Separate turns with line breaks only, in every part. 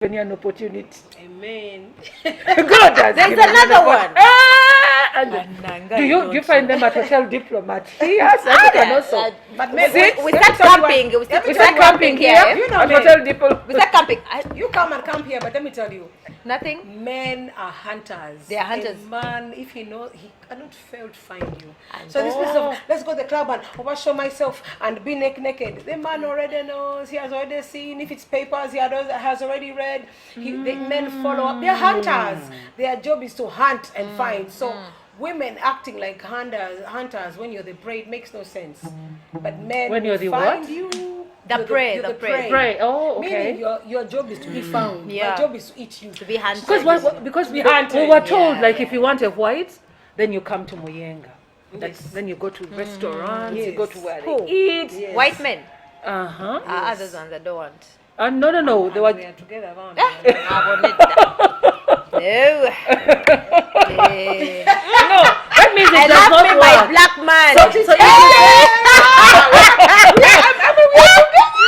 given you an opportunity.
Amen.
God has
There's
given you an
another one.
Do you find them at Hotel Diplomat here? I can also.
But
we
let
start
me tell you
camping.
what-
We
We
start
start camping here
You know
at
me.
Hotel Diplomat.
We start camping.
You come and camp here, but let me tell you,
Nothing.
men are hunters.
They are hunters.
A man, if he knows, he cannot fail to find you.
And
So this business of let's go to the club and show myself and be naked. The man already knows. He has already seen. If it's papers, he has already read. The men follow up. They're hunters. Their job is to hunt and find. So women acting like hunters when you're the prey, it makes no sense. But men
When you're the
find
what?
you.
The
you're
prey,
you're
the prey.
Pray. Oh, okay.
Meaning your job is to be found.
Yeah.
My job is to eat you.
To be hunted.
Because we
hunted.
were told,
Yeah,
like,
yeah.
if you want a white, then you come to Muyenga.
Yes.
Then you go to restaurants, you
Yes.
go to where
Who?
they eat.
Yes.
White men.
Uh-huh.
Others ones I don't want.
No. They were.
They are together around.
No. Eh.
No, that means
I
it does
love
not
me
work.
my black man.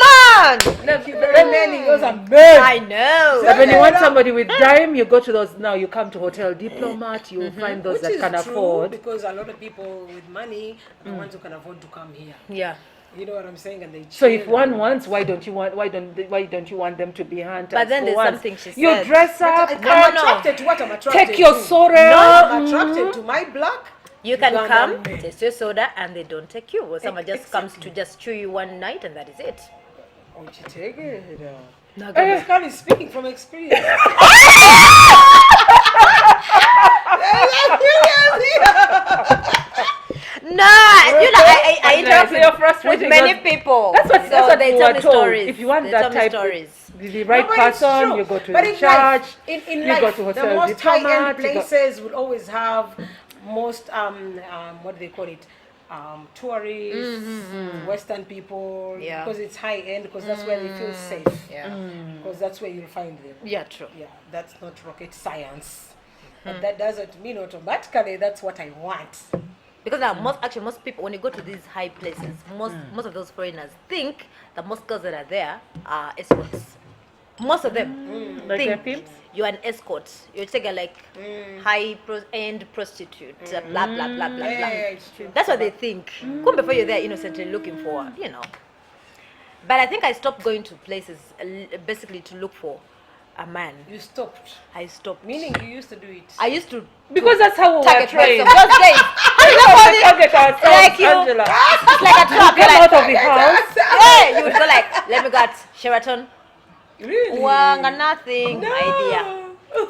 Man.
Thank you very many. Those are men.
I know.
But when you want somebody with dime, you go to those. Now you come to Hotel Diplomat. You find those
Which
that
is
can
true
afford.
because a lot of people with money are the ones who can afford to come here.
Yeah.
You know what I'm saying? And they
So if
chill.
one wants, why don't you want them to be hunters?
But then
for
there's
once?
something she
You
said.
dress up.
I'm
No.
attracted to what I'm attracted
Take your
to.
sorrel.
I'm attracted to my black.
You can
Ugandan
come,
men.
taste your soda, and they don't take you. Or someone just comes
Exactly.
to just chew you one night, and that is it.
Oh, you take it.
No,
This girl is speaking from experience.
No, I interact
So you're
with
frustrating
many
us.
people.
That's what,
so
that's what
they
we
tell
were
me
told.
stories.
If you want
They
that
tell me
type,
stories.
the right
No, but it's
person,
true.
you go to
But
the
in
church.
life, in
you
life,
go to
the
Hotel
most high-end
Diplomat. you go-
places will always have most what do they call it? Tourists, Western people,
Yeah.
because it's high end, because that's where they feel safe,
Yeah.
because that's where you'll find them.
Yeah, true.
Yeah, that's not rocket science, but that doesn't mean automatically that's what I want.
Because now most people, when you go to these high places, most of those foreigners think that most girls that are there are escorts. Most of them
Like they're
think
pimps?
you're an escort. You're taking like high-end prostitute, blah blah blah blah blah.
Yeah, it's true.
That's what they think. Come before you're there innocently looking for, But I think I stopped going to places basically to look for a man.
You stopped,
I stopped.
meaning you used to do it.
I used to
Because that's how we were
target
trained.
myself. Those days,
Target ourselves,
like you,
Angela.
it's like a trap.
Come
You're
out
like,
of the house.
hey, you would go like, let me go at Sheraton.
Really?
Wanga nothing, idea.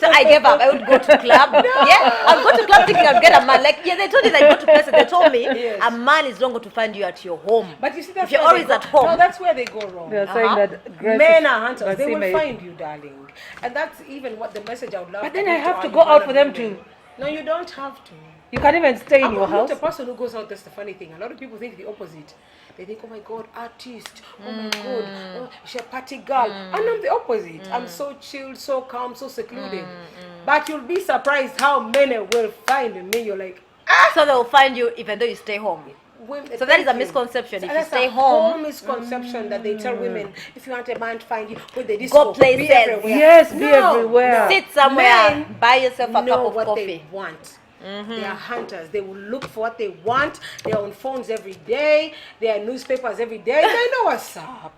So I gave up. I would go to club. Yeah, I'll go to club thinking I'll get a man. Like, yeah, they told you that I go to places. They told me
Yes.
a man is not going to find you at your home.
But you see, that's
If you're
where they
always
go-
at home.
No, that's where they go wrong.
They're saying that aggressive-
Men are hunters. They
aggressive
will
may-
find you, darling. And that's even what the message I would love.
But then
to
I
give
have to
our
go out
Ugandan
for them
women.
to.
No, you don't have to.
You can't even stay in
I'm
your
not
house.
a person who goes out. That's the funny thing. A lot of people think the opposite. They think, oh my God, artist. Oh my God, oh, she's a party girl. And I'm the opposite. I'm so chilled, so calm, so secluded. But you'll be surprised how many will find me. You're like,
So they'll find you even though you stay home.
women.
So that is a
thank you.
misconception. If you
That's
stay
a
home,
whole misconception that they tell women, if you want a man to find you, with the disco,
Go places.
be everywhere.
Yes, be everywhere.
sit somewhere,
Men
buy yourself a cup
know
of
what
coffee.
they want. They are hunters. They will look for what they want. They're on phones every day. They are newspapers every day. They know what's up.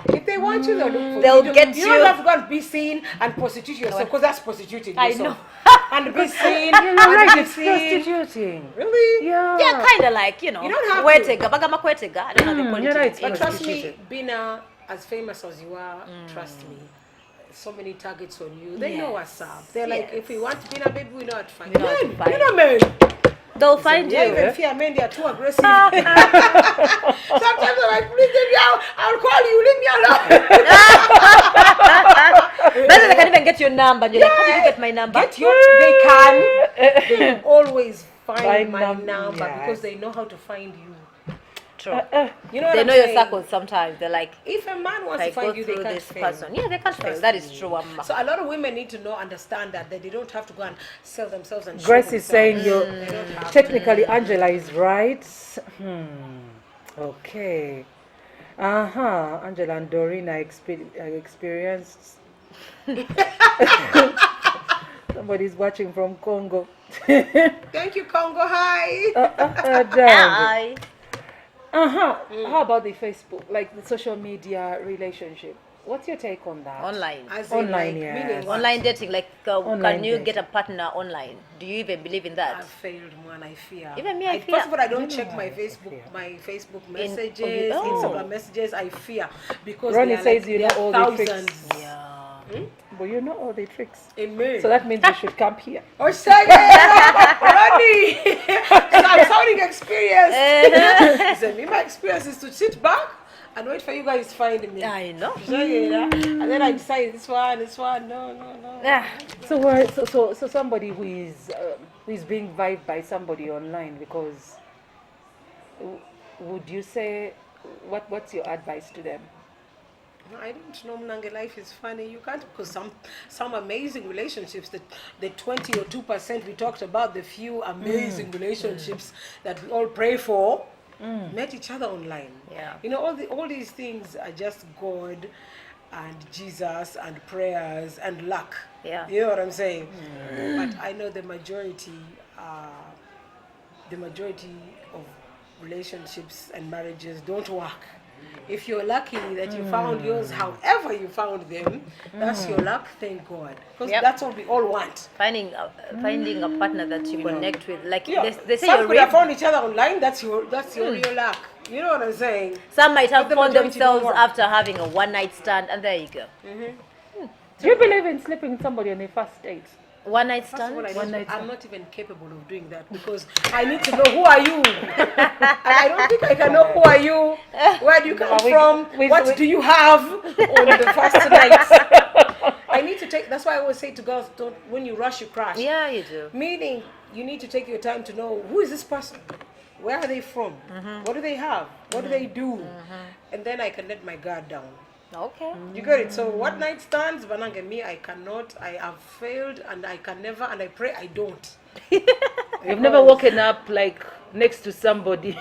If they want you, they'll look for
They'll
you.
get
You
you.
don't have to go and be seen and prostitute yourself, because that's prostituting
I
yourself.
know.
And be seen.
You're right,
and be
it's
seen.
prostituting.
Really?
Yeah.
Yeah, kind of like,
You don't have to.
kwetega, bagamba kwetega. I don't know the quality.
you're right.
But trust me,
Prostituted.
being as famous as you are, trust me, so many targets on you. They know what's up. They're like,
Yes.
if we want to be a baby, we know how to find
We know how to
men.
find.
You know men.
They'll find
Yeah,
you.
even fear men, they are too aggressive. Sometimes I'm like, please leave me out. I'll call you, leave me alone.
Better they can even get your number. And you're like, how did you get my number?
Get your, they can. They will always find
Find
my
num-
number
yes.
because they know how to find you.
True.
You know what
They
I'm
know your
saying?
circles sometimes. They're like,
If a man wants
like
to
go
find you, they
through
can't
this
fail.
person. Yeah, they can't fail.
Trust
That is
me.
true.
So a lot of women need to know, understand that they don't have to go and sell themselves and show
Grace is saying
themselves.
you.
They don't have to.
Technically, Angela is right. Okay. Angela and Doreen are experienced Somebody's watching from Congo.
Thank you, Congo. Hi.
Damn. How about the Facebook, like the social media relationship? What's your take on that?
Online.
As in,
Online,
like,
yeah.
meaning what?
Online dating, like,
Online
can you get a
dating.
partner online? Do you even believe in that?
I've failed, man. I fear.
Even me, I fear.
First of all, I don't check my
fear.
Facebook messages,
oh.
Instagram messages. I fear because
Ronnie
they are
says
like,
you
there
know
are
all the tricks.
thousands.
Yeah.
But you know all the tricks.
Amen.
So that means you should come here.
Oh, shaggy, Ronnie. So I'm sounding experienced. So me, my experience is to sit back and wait for you guys to find me.
I know.
And then I decide this one. No.
Ah.
So somebody who is being vibed by somebody online, because would you say what's your advice to them?
I don't know, Mnange, life is funny. You can't, because some amazing relationships, the 20 or 2% we talked about, the few amazing relationships that we all pray for, met each other online.
Yeah.
You know, all these things are just God and Jesus and prayers and luck.
Yeah.
You know what I'm saying? But I know the majority of relationships and marriages don't work. If you're lucky that you found yours, however you found them, that's your luck, thank God. Because that's what we all want.
Finding a partner that you connect with, like
Yeah.
they say,
Some
you're
could have
real.
found each other online, that's your real luck. You know what I'm saying?
Some might have
But the
found
majority don't
themselves
work.
after having a one-night stand, and there you go.
Do you believe in sleeping with somebody on a first date?
One-night
First of
stand.
all, I'm not even capable of doing that because I need to know who are you. And I don't think I can know who are you, where do you come from, what do you have on the first night. I need to take, that's why I always say to girls, don't, when you rush, you crash.
Yeah, you do.
Meaning, you need to take your time to know who is this person, where are they from, what do they have, what do they do, and then I can let my guard down.
Okay.
You get it? So what night stands, Bananga, me, I cannot, I have failed and I can never, and I pray I don't.
You've never woken up like next to somebody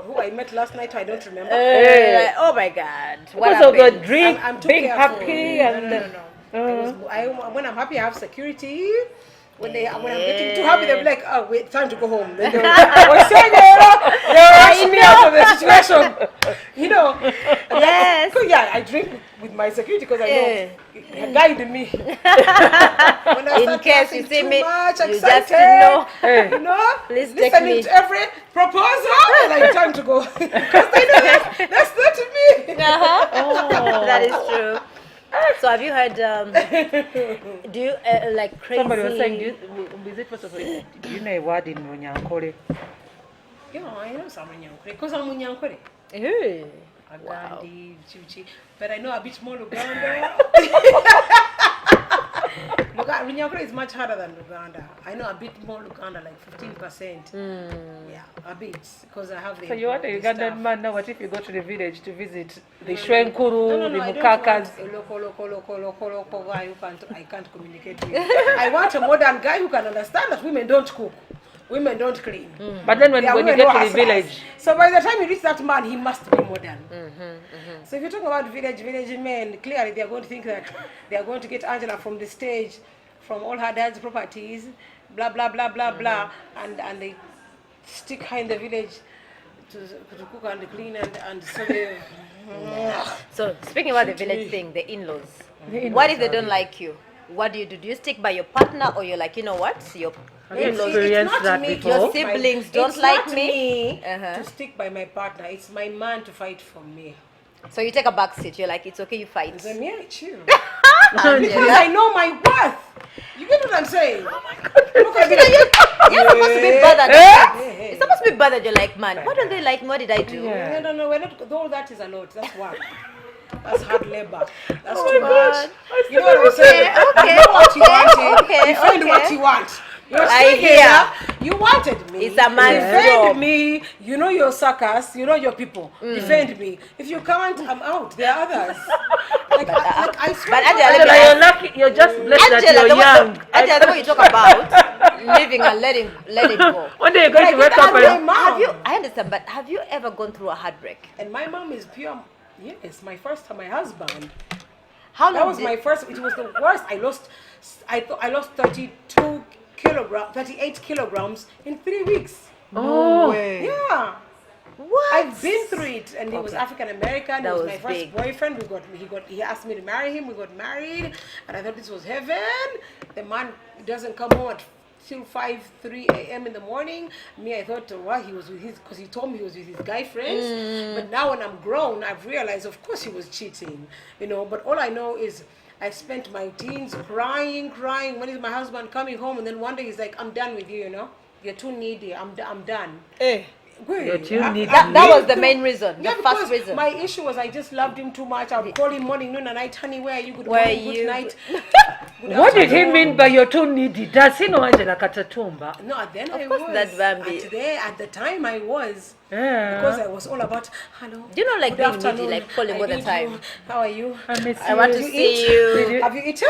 Who I met last night, I don't remember.
Like, oh my God. What
because of the
happened?
drink,
I'm too
being
careful.
happy,
No,
and
when I'm happy, I have security. When I'm getting too happy, they'll be like, oh, wait, time to go home. Then they'll rush me out of the situation. You know.
Yes.
Because I drink with my security because I know he guide me. When I
In
start
case
laughing
you see
too
me,
much,
you
excited,
just know.
you know,
Please take
listening
me.
to every proposal, like time to go. Because they know that's not to me.
That is true. So have you heard? Do you like crazy?
somebody was saying, is it first of all, do you know a word in Runyankore?
Yeah, I know some Munyankore. Because I'm Munyankore.
Hey.
Agandi, Chichi. But I know a bit more Luganda. Runyankore is much harder than Luganda. I know a bit more Luganda, like 15%. Yeah, a bit. Because I have the.
So you want a
the
Ugandan
staff.
man now? What if you go to the village to visit the Shwenkuru,
No,
the
I don't
Mukakas?
want a local guy who I can't communicate with. I want a modern guy who can understand that women don't cook. Women don't clean.
But then when
They are
you
women
get
who
to the
hustlers.
village,
So by the time you reach that man, he must be modern. So if you talk about village men, clearly they are going to think that they are going to get Angela from the stage, from all her dad's properties, blah blah blah blah blah, and they stick her in the village to cook and clean and so they.
So speaking about the village thing, the in-laws. What if they don't like you? What do? Do you stick by your partner, or you're like, you know what, your in-laws,
experienced
It's not
that
me,
before?
your
just
siblings
it's
don't like
not
me?
to stick by my partner. It's my man to fight for me.
So you take a back seat. You're like, it's okay, you fight.
Then yeah, chill. Because I know my worth. You get what I'm saying? Oh my God. Look at me.
You're supposed to be bothered. You're supposed to be bothered. You're like, man, why don't they like me? What did I do?
Yeah.
No, we're not. All that is a lot. That's work. That's hard labor. That's
Oh
too
my
much.
God.
You know what I'm saying?
Okay,
You know what you wanted.
okay,
Defend
okay.
what you want. You're
I
still
hear.
here. You wanted me.
It's a man's
Defend
job.
me. You know your suckers. You know your people. Defend me. If you can't, I'm out. There are others. I swear.
But
to God,
Angela,
Angela, you're lucky. You're just blessed that
Angela,
you're young.
Angela, the way you talk about living and let it go.
One day you're going to
I
wake
did
up
that with
and
my
Have you?
mom.
I understand, but have you ever gone through a heartbreak?
And my mom is pure. Yes, my first time, my husband.
How long
That was
did-
my first. It was the worst. I lost 32 kilograms, 38 kilograms in 3 weeks.
Oh.
way.
Yeah.
What?
I've been through it, and he was
Okay.
African American. He
That
was
was
my first
big.
boyfriend. He asked me to marry him. We got married, and I thought this was heaven. The man doesn't come home till 3 a.m. in the morning. Me, I thought, well, he was with his, because he told me he was with his guy friends. But now when I'm grown, I've realized, of course, he was cheating, you know. But all I know is I spent my teens crying. When is my husband coming home? And then one day he's like, I'm done with you, you know. You're too needy. I'm done.
You're too needy.
That was the main reason, the
Yeah,
first
because
reason.
my issue was I just loved him too much. I would call him morning, noon, and night. Honey, where are you? Good
Where
morning,
are
good
you?
night. Good
What did he
afternoon.
mean by you're too needy? Does he know Angela Katatumba?
No, then I
course
was.
that Bambi.
At the time I was.
Yeah.
Because I was all about, hello.
Do you know, like,
good
being needy,
afternoon,
like, calling
I
all the
need
time?
you. How are you?
I miss
I want to
you.
see
eat?
you.
Have you eaten?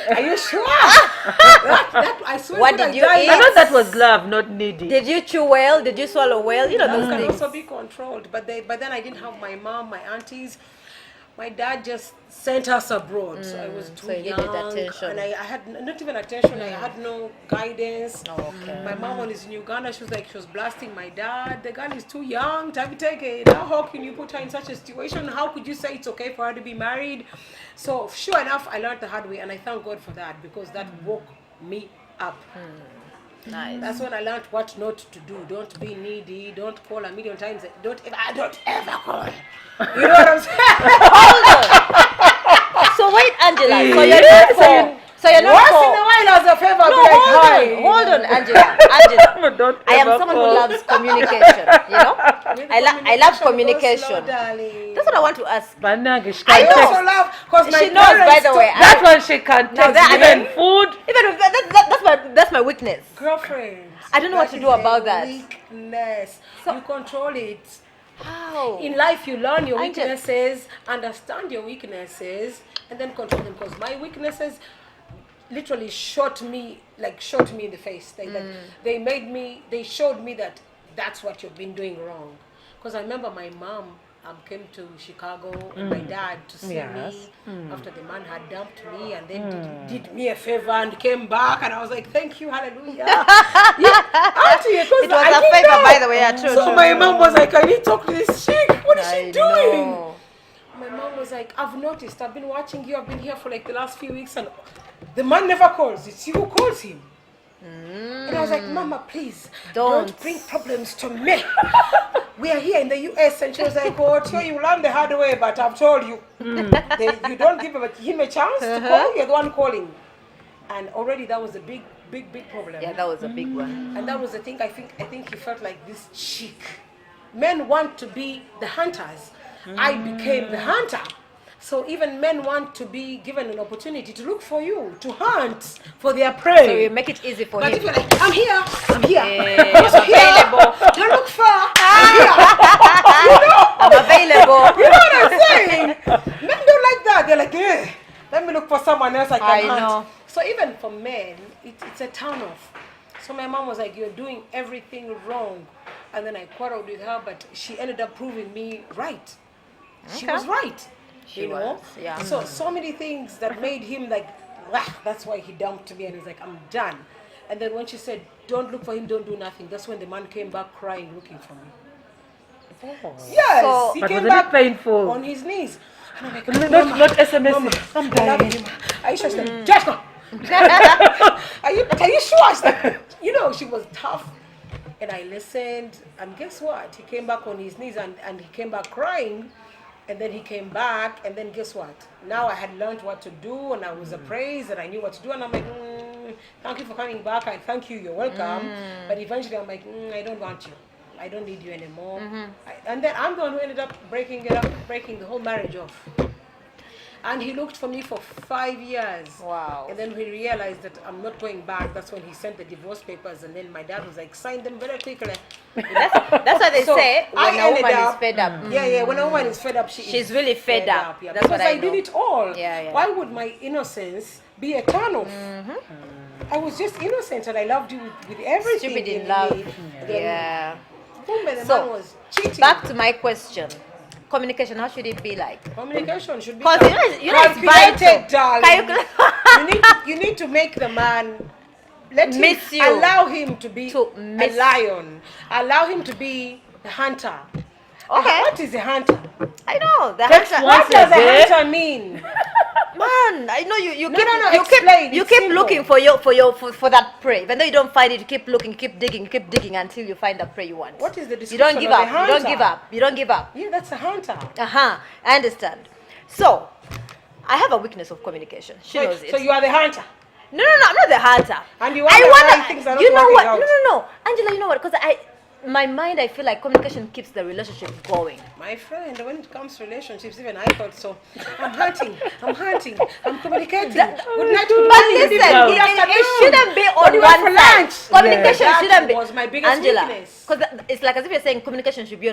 Are you sure? I swear
What
to
did
God,
you
I
eat?
I know that was love, not needy.
Did you chew well? Did you swallow well? You know
Love
those
can
things.
also be controlled, but then I didn't have my mom, my aunties. My dad just sent us abroad, so I was too
so you
young,
needed attention.
and I had not even attention. I had no guidance.
Oh, okay.
My mom was in Uganda. She was blasting my dad. The girl is too young to take it. How can you put her in such a situation? How could you say it's okay for her to be married? So sure enough, I learned the hard way, and I thank God for that, because that woke me up.
Nice.
That's when I learned what not to do. Don't be needy. Don't call a million times. Don't ever call. You know what I'm saying?
So wait, Angela. So
Yeah,
you're not
so
for.
you-
So you're not
Once
for.
in a while, as a favor,
No,
I'll be like,
hold
hi.
on, hold on, Angela. Angela.
Don't
I am
ever
someone
call.
who loves communication. You know, I love
Go
communication.
slow, darling.
That's what I want to ask.
Banagi, she
I
can
also
text.
love, because my
She knows, by
parents
the way.
told-
That one she can text.
that-
Even food.
Even if that's my weakness.
Girlfriends.
I don't know what
that
to
is
do
a
about that.
Weakness.
So-
You control it.
How?
In life, you learn your
Angel-
weaknesses, understand your weaknesses, and then control them. Because my weaknesses literally shot me in the face. They showed me that that's what you've been doing wrong. Because I remember my mom came to Chicago, and my dad to see
Yes.
me after the man had dumped me, and then did me a favor and came back, and I was like, thank you, hallelujah. Yeah, auntie,
It was a favor, by the way. Yeah, true.
So
true,
my
true.
mom was like, I need to talk to this chick. What is she
I
doing?
know.
My mom was like, I've noticed, I've been watching you, I've been here for like the last few weeks, and the man never calls. It's you who calls him. And I was like, Mama, please, don't bring problems to me. We are here in the US. And she was like, oh, sure, you learn the hard way, but I've told you. You don't give him a chance to call, you're the one calling. And already that was a big problem.
Yeah, that was a big one.
And that was the thing. I think he felt like this chick. Men want to be the hunters. I became the hunter. So even men want to be given an opportunity to look for you, to hunt for their prey.
So you make it easy for
But
him.
if you're like, I'm here, I'm here.
Yeah,
I'm also
I'm
here.
available.
Don't look far. I'm here.
I'm available.
You know what I'm saying? Men don't like that. They're like, let me look for someone else I can
I
hunt.
know.
So even for men, it's a turn off. So my mom was like, you're doing everything wrong. And then I quarreled with her, but she ended up proving me right. She
Okay.
was right.
She
you know?
was, yeah.
So many things that made him like, that's why he dumped me, and he's like, I'm done. And then when she said, don't look for him, don't do nothing, that's when the man came back crying, looking for me. Yes,
So-
he
But
came
was it
back
painful?
on his knees. And I'm like,
Not SMS.
Mama,
I'm
I love
dying.
him. Aisha said, just go. Are you sure? I said, you know, she was tough. And I listened, and guess what? He came back on his knees, and he came back crying. And then he came back, and then guess what? Now I had learned what to do, and I was appraised, and I knew what to do. And I'm like, thank you for coming back. I thank you. You're welcome. But eventually, I'm like, I don't want you. I don't need you anymore. And then I'm the one who ended up breaking the whole marriage off. And he looked for me for 5 years.
Wow.
And then when he realized that I'm not going back, that's when he sent the divorce papers. And then my dad was like, sign them very quickly.
That's what they
So,
say
I
when a
ended
woman is
up-
fed up.
Yeah, when a woman is fed up,
She's really fed up.
Yeah,
That's
because
what I
I did
know.
it all.
Yeah.
Why would my innocence be a turn off? I was just innocent, and I loved you with everything.
Stupid in love.
me. Then
Yeah.
boom, and the
So,
man was cheating.
Back to my question. communication, how should it be like?
Communication should be
Because you know it's vital.
calculated, darling.
Calcul-
you need to make the man let him
Miss you.
allow him to be
To
a
miss
lion. Allow him to be the hunter.
Okay.
What is a hunter?
I know the
Text
hunter.
one.
What does a
day.
hunter mean?
Man, I know you.
No,
keep,
no, no,
You
explain,
keep, you
it's
keep
simple.
looking for that prey. Even though you don't find it, you keep looking, you keep digging until you find the prey you want.
What is the
You
description
don't give
of a
up. You don't
hunter?
give up. You don't give up.
Yeah, that's a hunter.
I understand. So, I have a weakness of communication. She knows it.
So you are the hunter.
No, I'm not the hunter.
And you wonder why things are not
you know
working
what?
out.
No, Angela, you know what? Because my mind, I feel like communication keeps the relationship going.
My friend, when it comes to relationships, even I thought so. I'm hunting, I'm communicating. Good night, good
But
morning,
listen,
good evening, good
it
afternoon.
shouldn't be
What
on
do you want
one
for
side.
lunch?
Communication
That
shouldn't be.
was my biggest
Angela,
weakness.
because it's like as if you're saying communication should be on